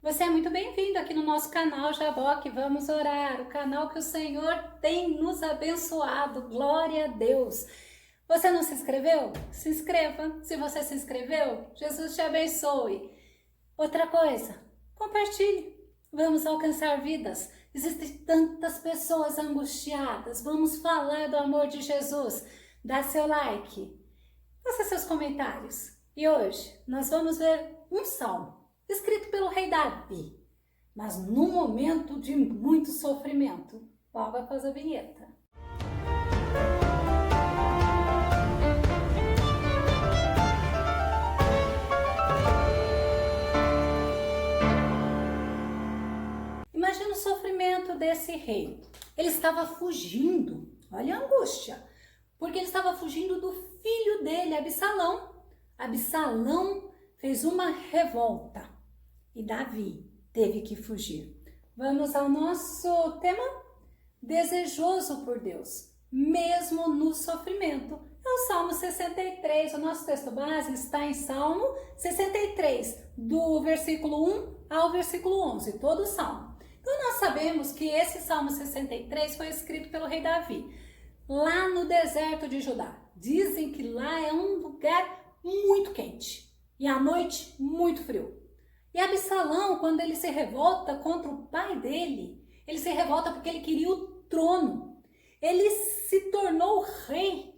Você é muito bem-vindo aqui no nosso canal Jaboque. Vamos orar, o canal que o Senhor tem nos abençoado. Glória a Deus. Você não se inscreveu? Se inscreva. Se você se inscreveu, Jesus te abençoe. Outra coisa, compartilhe. Vamos alcançar vidas. Existem tantas pessoas angustiadas. Vamos falar do amor de Jesus. Dá seu like. Faça seus comentários. E hoje nós vamos ver um salmo escrito pelo rei Davi, mas num momento de muito sofrimento. Logo após a vinheta. Imagina o sofrimento desse rei. Ele estava fugindo, olha a angústia, porque ele estava fugindo do filho dele, Absalão. Absalão fez uma revolta e Davi teve que fugir. Vamos ao nosso tema: desejoso por Deus, mesmo no sofrimento. É o Salmo 63, o nosso texto base está em Salmo 63, do versículo 1 ao versículo 11, todo o Salmo. Então nós sabemos que esse Salmo 63 foi escrito pelo rei Davi, lá no deserto de Judá. Dizem que lá é um lugar muito quente e à noite muito frio. E Absalão, quando ele se revolta contra o pai dele, ele se revolta porque ele queria o trono. Ele se tornou rei.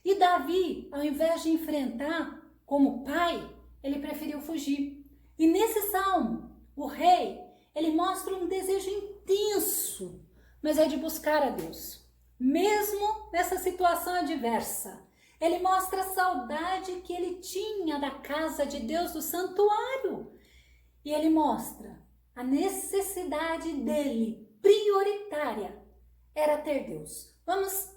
E Davi, ao invés de enfrentar como pai, ele preferiu fugir. E nesse salmo, o rei, ele mostra um desejo intenso, mas é de buscar a Deus, mesmo nessa situação adversa. Ele mostra a saudade que ele tinha da casa de Deus, do santuário. E ele mostra a necessidade dele, prioritária, era ter Deus. Vamos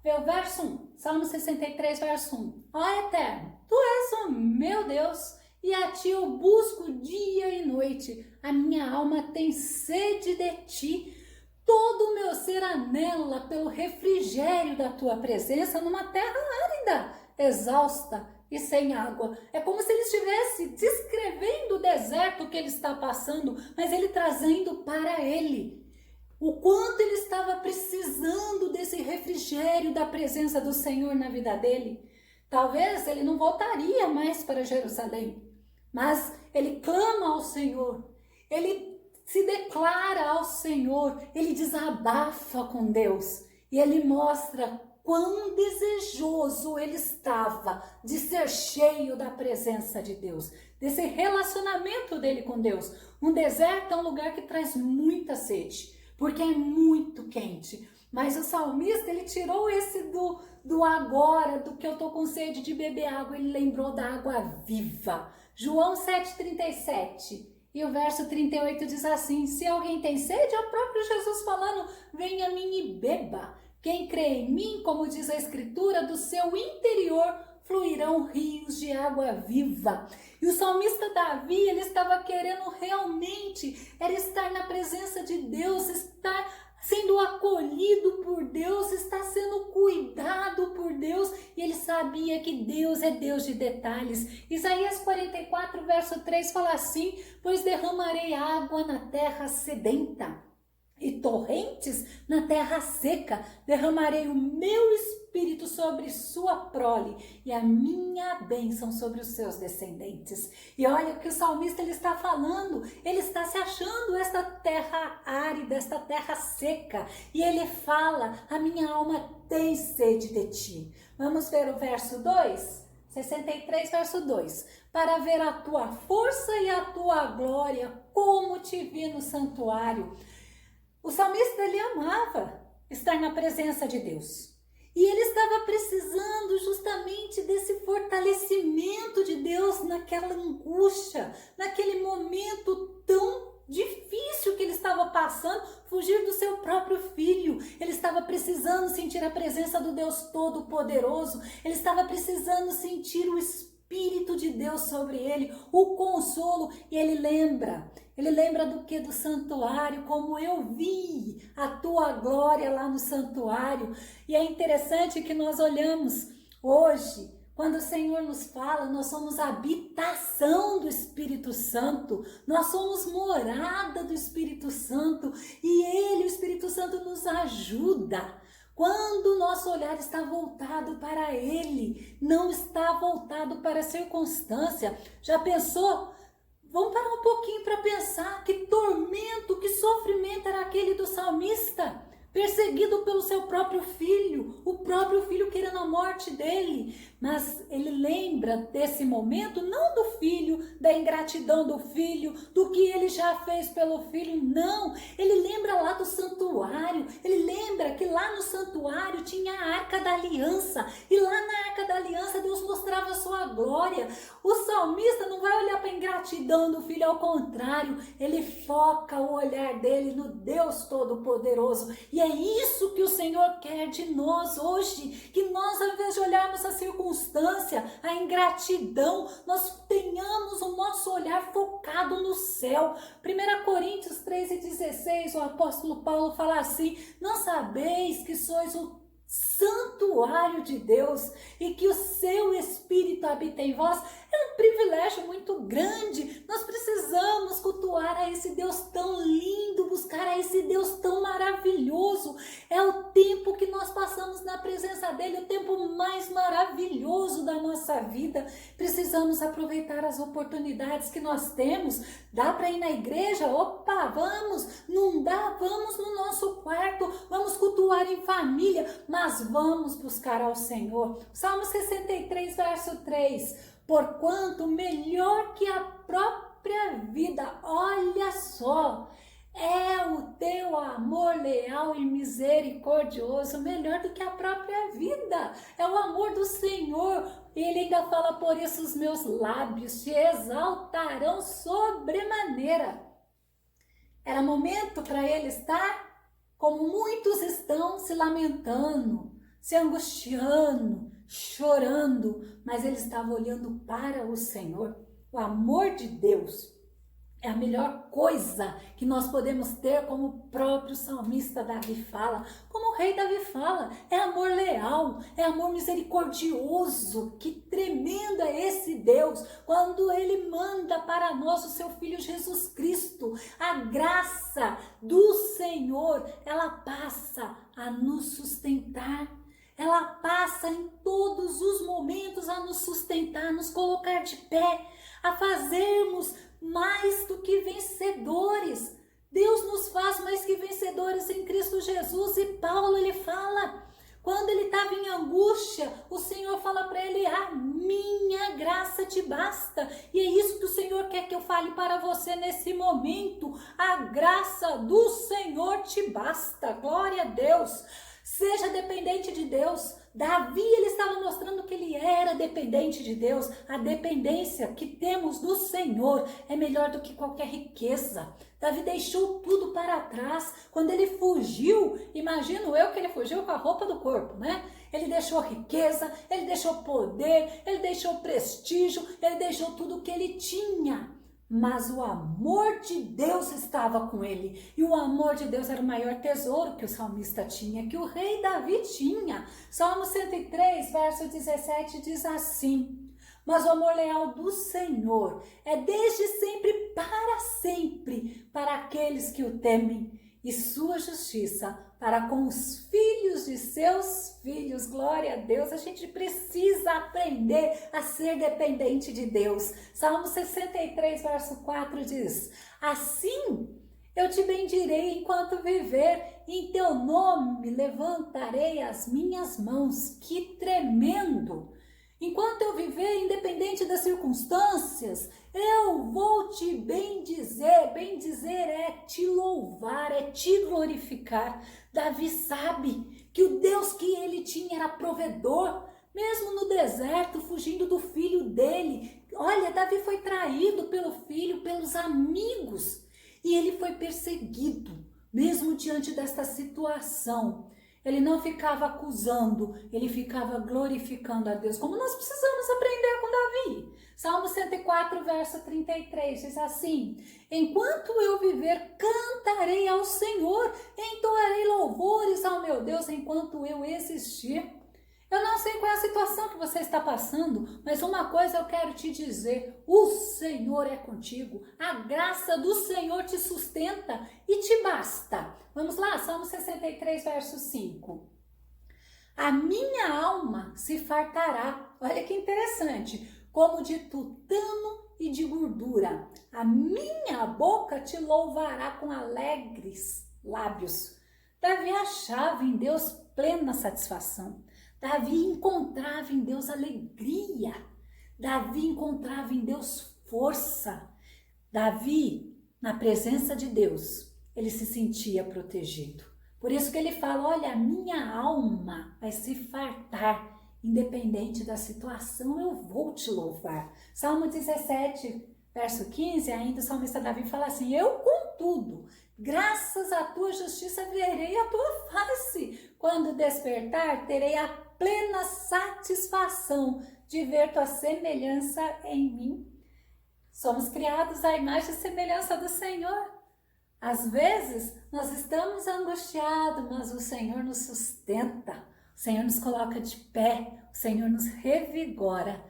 ver o verso 1, Salmo 63, verso 1. Ó Eterno, Tu és o meu Deus, e a Ti eu busco dia e noite. A minha alma tem sede de Ti. Todo o meu ser anela pelo refrigério da Tua presença numa terra árida, exausta e sem água. É como se ele estivesse descrevendo o deserto que ele está passando, mas ele trazendo para ele o quanto ele estava precisando desse refrigério da presença do Senhor na vida dele. Talvez ele não voltaria mais para Jerusalém, mas ele clama ao Senhor, ele se declara ao Senhor, ele desabafa com Deus e ele mostra quão desejoso ele estava de ser cheio da presença de Deus, desse relacionamento dele com Deus. Um deserto é um lugar que traz muita sede, porque é muito quente. Mas o salmista, ele tirou esse do agora, do que eu tô com sede de beber água, ele lembrou da água viva. João 7,37. E o verso 38 diz assim: se alguém tem sede, é o próprio Jesus falando: venha a mim e beba. Quem crê em mim, como diz a Escritura, do seu interior fluirão rios de água viva. E o salmista Davi, ele estava querendo realmente, era estar na presença de Deus, estar sendo acolhido por Deus, estar sendo cuidado por Deus, e ele sabia que Deus é Deus de detalhes. Isaías 44, verso 3 fala assim: pois derramarei água na terra sedenta e torrentes na terra seca, derramarei o meu espírito sobre sua prole e a minha bênção sobre os seus descendentes. E olha o que o salmista ele está falando, ele está se achando esta terra árida, esta terra seca, e ele fala: a minha alma tem sede de ti. Vamos ver o verso 2? 63, verso 2. Para ver a tua força e a tua glória, como te vi no santuário. O salmista, ele amava estar na presença de Deus. E ele estava precisando justamente desse fortalecimento de Deus naquela angústia, naquele momento tão difícil que ele estava passando, fugir do seu próprio filho. Ele estava precisando sentir a presença do Deus Todo-Poderoso. Ele estava precisando sentir o Espírito de Deus sobre ele, o consolo. E ele lembra do que? Do santuário, como eu vi a tua glória lá no santuário. E é interessante que nós olhamos hoje, Quando o Senhor nos fala, nós somos habitação do Espírito Santo, nós somos morada do Espírito Santo e Ele, o Espírito Santo, nos ajuda. Quando o nosso olhar está voltado para Ele, não está voltado para a circunstância. Já pensou? Vamos parar um pouquinho para pensar que tormento, que sofrimento era aquele do salmista, perseguido pelo seu próprio filho, o próprio filho querendo a morte dele. Mas ele lembra desse momento, não do filho, da ingratidão do filho, do que ele já fez pelo filho, não. Ele lembra lá do santuário, ele lembra que lá no santuário tinha a Arca da Aliança, e lá na Arca da Aliança Deus mostrava a sua glória. O salmista não vai olhar para a ingratidão do filho, ao contrário, ele foca o olhar dele no Deus Todo-Poderoso. E é isso que o Senhor quer de nós hoje, que nós, ao invés de olharmos a circunstância, a ingratidão, nós tenhamos o nosso olhar focado no céu. 1 Coríntios 3:16, o apóstolo Paulo fala assim: não sabeis que sois o santuário de Deus e que o seu Espírito habita em vós? É um privilégio muito grande. Nós precisamos cultuar a esse Deus tão lindo, buscar a esse Deus tão maravilhoso. É o tempo que nós passamos na presença dele, o tempo mais maravilhoso da nossa vida. Precisamos aproveitar as oportunidades que nós temos. Dá para ir na igreja? Opa, vamos! Não dá? Vamos no nosso quarto, vamos cultuar em família, mas vamos buscar ao Senhor. Salmo 63, verso 3. Porquanto melhor que a própria vida, olha só, é o teu amor leal e misericordioso, melhor do que a própria vida, é o amor do Senhor. Ele ainda fala: por isso os meus lábios te exaltarão sobremaneira. Era momento para ele estar como muitos estão, se lamentando, se angustiando, chorando, mas ele estava olhando para o Senhor. O amor de Deus é a melhor coisa que nós podemos ter, como o próprio salmista Davi fala, como o rei Davi fala. É amor leal, é amor misericordioso. Que tremendo é esse Deus, quando ele manda para nós o seu Filho Jesus Cristo. A graça do Senhor, ela passa a nos sustentar. Ela passa em todos os momentos a nos sustentar, a nos colocar de pé, a fazermos mais do que vencedores. Deus nos faz mais que vencedores em Cristo Jesus. E Paulo, ele fala, quando ele estava em angústia, o Senhor fala para ele: a minha graça te basta. E é isso que o Senhor quer que eu fale para você nesse momento. A graça do Senhor te basta. Glória a Deus. Seja dependente de Deus. Davi, ele estava mostrando que ele era dependente de Deus. A dependência que temos do Senhor é melhor do que qualquer riqueza. Davi deixou tudo para trás. Quando ele fugiu, imagino eu que ele fugiu com a roupa do corpo, né? Ele deixou riqueza, ele deixou poder, ele deixou prestígio, ele deixou tudo que ele tinha. Mas o amor de Deus estava com ele. E o amor de Deus era o maior tesouro que o salmista tinha, que o rei Davi tinha. Salmo 103, verso 17 diz assim: mas o amor leal do Senhor é desde sempre para aqueles que o temem, e sua justiça para com os filhos de seus filhos. Glória a Deus. A gente precisa aprender a ser dependente de Deus. Salmo 63, verso 4 diz: assim eu te bendirei enquanto viver, em teu nome levantarei as minhas mãos. Que tremendo! Enquanto eu viver, independente das circunstâncias, eu vou te bendizer. Bendizer é te louvar, é te glorificar. Davi sabe que o Deus que ele tinha era provedor, mesmo no deserto, fugindo do filho dele. Olha, Davi foi traído pelo filho, pelos amigos, e ele foi perseguido, mesmo diante desta situação. Ele não ficava acusando, ele ficava glorificando a Deus, como nós precisamos aprender com Davi. Salmo 104, verso 33, diz assim: enquanto eu viver, cantarei ao Senhor, entoarei louvores ao meu Deus enquanto eu existir. Eu não sei qual é a situação que você está passando, mas uma coisa eu quero te dizer: o Senhor é contigo, a graça do Senhor te sustenta e te basta. Vamos lá, Salmo 63, verso 5. A minha alma se fartará, olha que interessante, como de tutano e de gordura. A minha boca te louvará com alegres lábios. Davi achava em Deus plena satisfação. Davi encontrava em Deus alegria. Davi encontrava em Deus força. Davi, na presença de Deus, ele se sentia protegido. Por isso que ele fala: olha, a minha alma vai se fartar, independente da situação, eu vou te louvar. Salmo 17, verso 15, ainda o salmista Davi fala assim: eu, contudo, graças à tua justiça verei a tua face. Quando despertar, terei a plena satisfação de ver tua semelhança em mim. Somos criados à imagem e semelhança do Senhor. Às vezes, nós estamos angustiados, mas o Senhor nos sustenta, o Senhor nos coloca de pé, o Senhor nos revigora.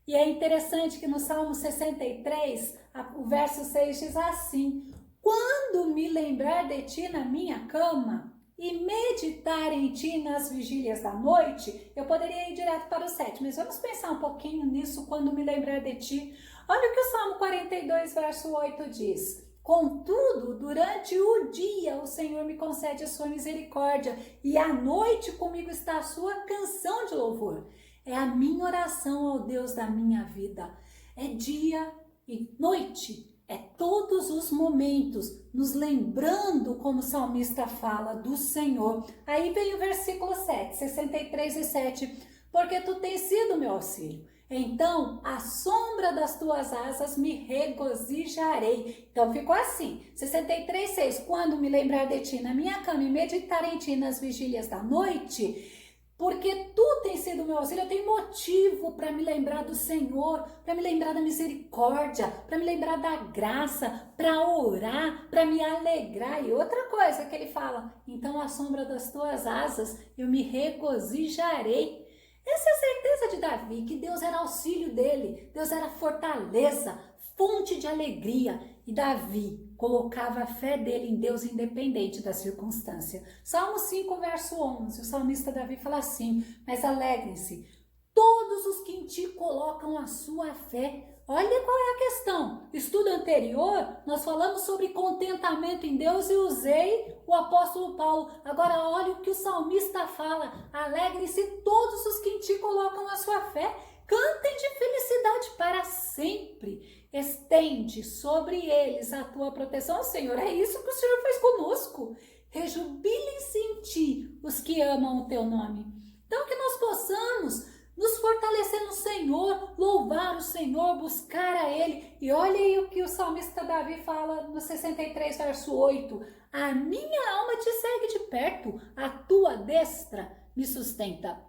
E é interessante que no Salmo 63, o verso 6 diz assim: quando me lembrar de ti na minha cama e meditar em ti nas vigílias da noite, eu poderia ir direto para o 7, mas vamos pensar um pouquinho nisso, quando me lembrar de ti. Olha o que o Salmo 42, verso 8 diz: contudo, durante o dia o Senhor me concede a sua misericórdia e à noite comigo está a sua canção de louvor. É a minha oração ao Deus da minha vida. É dia e noite, é todos os momentos, nos lembrando, como o salmista fala, do Senhor. Aí vem o versículo 7, 63 e 7, porque tu tens sido meu auxílio. Então, à sombra das tuas asas me regozijarei. Então, ficou assim, 63, 6. Quando me lembrar de ti na minha cama e meditar em ti nas vigílias da noite, porque tu tens sido meu auxílio, eu tenho motivo para me lembrar do Senhor, para me lembrar da misericórdia, para me lembrar da graça, para orar, para me alegrar. E outra coisa que ele fala: então, à sombra das tuas asas eu me regozijarei. Essa é a certeza de Davi, que Deus era auxílio dele, Deus era fortaleza, fonte de alegria. E Davi colocava a fé dele em Deus independente da circunstância. Salmo 5, verso 11, o salmista Davi fala assim: mas alegrem-se todos os que em ti colocam a sua fé. Olha qual é a questão. Estudo anterior, nós falamos sobre contentamento em Deus e usei o apóstolo Paulo. Agora olha o que o salmista fala: alegre-se todos os que em ti colocam a sua fé. Cantem de felicidade para sempre. Estende sobre eles a tua proteção, Senhor. É isso que o Senhor faz conosco. Rejubilem-se em ti os que amam o teu nome. Então que nós possamos nos fortalecer no Senhor, louvar o Senhor, buscar a Ele. E olha aí o que o salmista Davi fala no 63, verso 8. A minha alma te segue de perto, a tua destra me sustenta.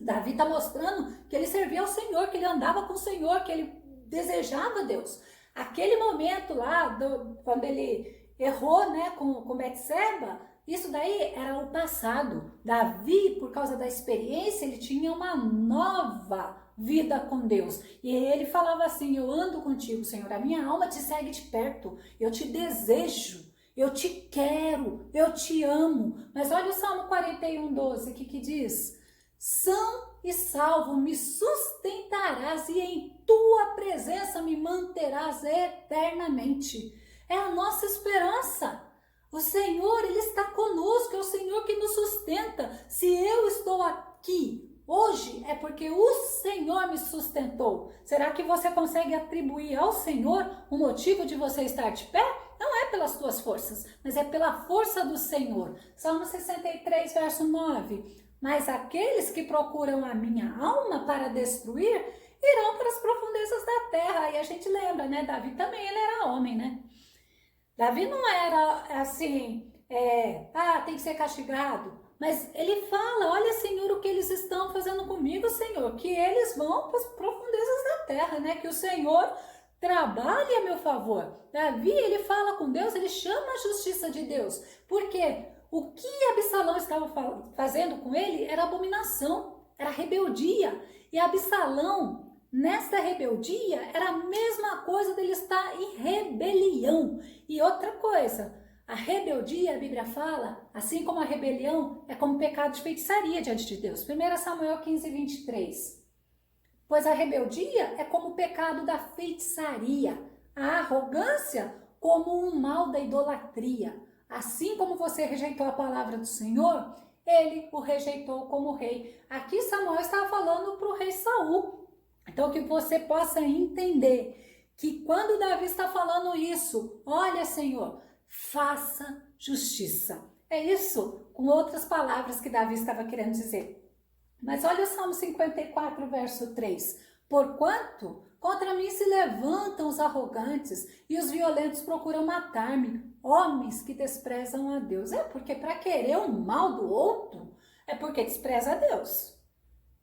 Davi está mostrando que ele servia ao Senhor, que ele andava com o Senhor, que ele desejava Deus. Aquele momento lá, quando ele errou, né, com Betseba, isso daí era o passado. Davi, por causa da experiência, ele tinha uma nova vida com Deus. E ele falava assim: eu ando contigo, Senhor, a minha alma te segue de perto, eu te desejo, eu te quero, eu te amo. Mas olha o Salmo 41, 12, que diz: são e salvo me sustentarás e em tua presença me manterás eternamente. É a nossa esperança. O Senhor, Ele está conosco, é o Senhor que nos sustenta. Se eu estou aqui hoje, é porque o Senhor me sustentou. Será que você consegue atribuir ao Senhor o motivo de você estar de pé? Não é pelas tuas forças, mas é pela força do Senhor. Salmo 63, verso 9. Mas aqueles que procuram a minha alma para destruir, irão para as profundezas da terra. E a gente lembra, né? Davi também, ele era homem, né? Davi não era assim, tem que ser castigado. Mas ele fala: olha, Senhor, o que eles estão fazendo comigo, Senhor, que eles vão para as profundezas da terra, né? Que o Senhor trabalhe a meu favor. Davi, ele fala com Deus, ele chama a justiça de Deus. Porque o que Absalão estava fazendo com ele era abominação. era rebeldia. E Absalão, nessa rebeldia, era a mesma coisa dele estar em rebelião. E outra coisa, a rebeldia, a Bíblia fala, assim como a rebelião, é como pecado de feitiçaria diante de Deus. 1 Samuel 15, 23. Pois a rebeldia é como o pecado da feitiçaria, a arrogância como um mal da idolatria. Assim como você rejeitou a palavra do Senhor, ele o rejeitou como rei. Aqui Samuel estava falando para o rei Saul. Então que você possa entender que quando Davi está falando isso, olha, Senhor, faça justiça. É isso, com outras palavras que Davi estava querendo dizer. Mas olha o Salmo 54, verso 3. Porquanto contra mim se levantam os arrogantes e os violentos procuram matar-me, homens que desprezam a Deus. É porque para querer o mal do outro, é porque despreza a Deus.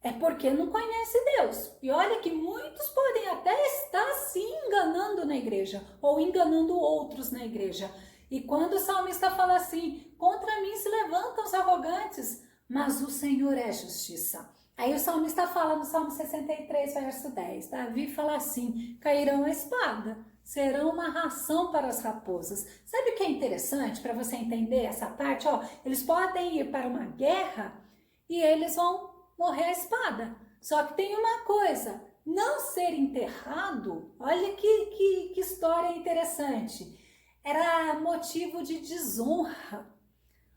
É porque não conhece Deus. E olha que muitos podem até estar se enganando na igreja, ou enganando outros na igreja. E quando o salmista fala assim, contra mim se levantam os arrogantes, mas o Senhor é justiça. Aí o salmista fala no Salmo 63, verso 10. Davi fala assim, cairão a espada, serão uma ração para as raposas. Sabe o que é interessante para você entender essa parte? Ó, eles podem ir para uma guerra e eles vão morrer à espada. Só que tem uma coisa, não ser enterrado, olha que história interessante. Era motivo de desonra.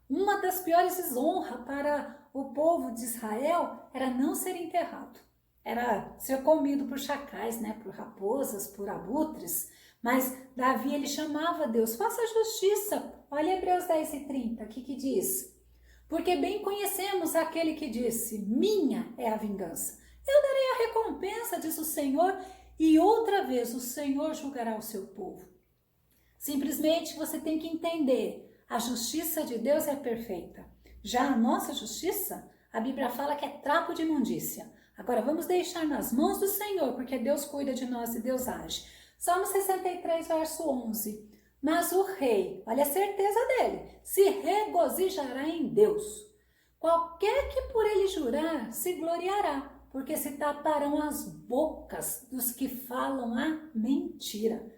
Uma das piores desonras para o povo de Israel era não ser enterrado. Era ser comido por chacais, né? Por raposas, por abutres. Mas Davi, ele chamava Deus, faça justiça. Olha Hebreus 10 e 30, o que diz? Porque bem conhecemos aquele que disse, minha é a vingança. Eu darei a recompensa, diz o Senhor, e outra vez o Senhor julgará o seu povo. Simplesmente você tem que entender, a justiça de Deus é perfeita. Já a nossa justiça, a Bíblia fala que é trapo de imundícia. Agora vamos deixar nas mãos do Senhor, porque Deus cuida de nós e Deus age. Salmo 63, verso 11. Mas o rei, olha a certeza dele, se regozijará em Deus. Qualquer que por ele jurar, se gloriará, porque se taparão as bocas dos que falam a mentira.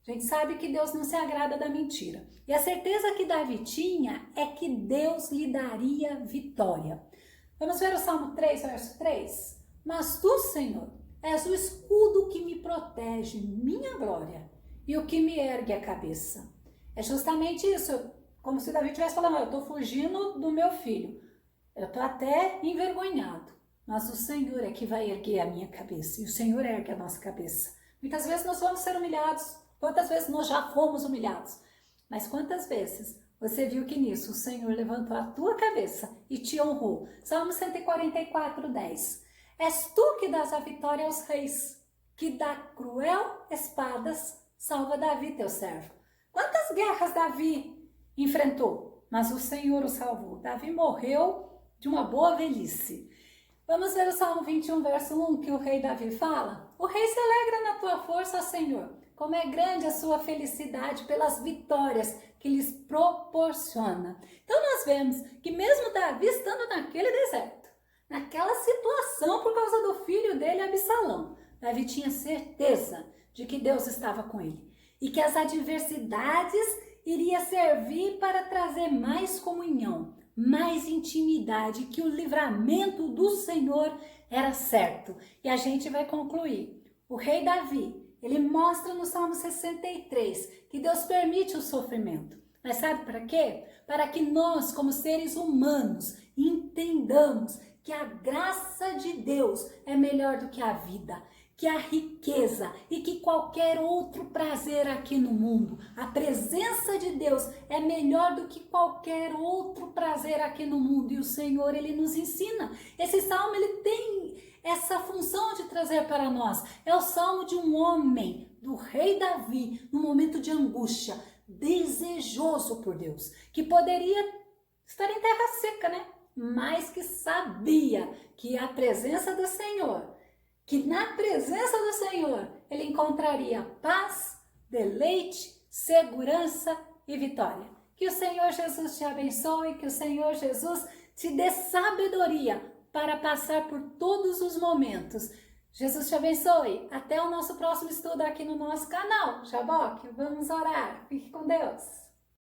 A gente sabe que Deus não se agrada da mentira. E a certeza que Davi tinha é que Deus lhe daria vitória. Vamos ver o Salmo 3, verso 3? Mas tu, Senhor, és o escudo que me protege, minha glória, e o que me ergue a cabeça. É justamente isso, como se Davi estivesse falando, eu estou fugindo do meu filho. Eu estou até envergonhado, mas o Senhor é que vai erguer a minha cabeça, e o Senhor ergue a nossa cabeça. Muitas vezes nós vamos ser humilhados. Quantas vezes nós já fomos humilhados? Mas quantas vezes você viu que nisso o Senhor levantou a tua cabeça e te honrou? Salmo 144, 10. És tu que dás a vitória aos reis, que da cruel espadas salva Davi, teu servo. Quantas guerras Davi enfrentou? Mas o Senhor o salvou. Davi morreu de uma boa velhice. Vamos ver o Salmo 21, verso 1, que o rei Davi fala. O rei se alegra na tua força, Senhor. Como é grande a sua felicidade pelas vitórias que lhes proporciona. Então nós vemos que mesmo Davi estando naquele deserto, naquela situação por causa do filho dele, Absalão, Davi tinha certeza de que Deus estava com ele e que as adversidades iriam servir para trazer mais comunhão, mais intimidade, que o livramento do Senhor era certo. E a gente vai concluir. O rei Davi, ele mostra no Salmo 63 que Deus permite o sofrimento. Mas sabe para quê? Para que nós, como seres humanos, entendamos que a graça de Deus é melhor do que a vida, que a riqueza e que qualquer outro prazer aqui no mundo. A presença de Deus é melhor do que qualquer outro prazer aqui no mundo. E o Senhor, ele nos ensina. Esse salmo, ele tem essa função de trazer para nós. É o salmo de um homem, do rei Davi, no momento de angústia, desejoso por Deus, que poderia estar em terra seca, né? Mas que sabia que a presença do Senhor, que na presença do Senhor, ele encontraria paz, deleite, segurança e vitória. Que o Senhor Jesus te abençoe, que o Senhor Jesus te dê sabedoria para passar por todos os momentos. Jesus te abençoe. Até o nosso próximo estudo aqui no nosso canal. Jaboque, vamos orar. Fique com Deus.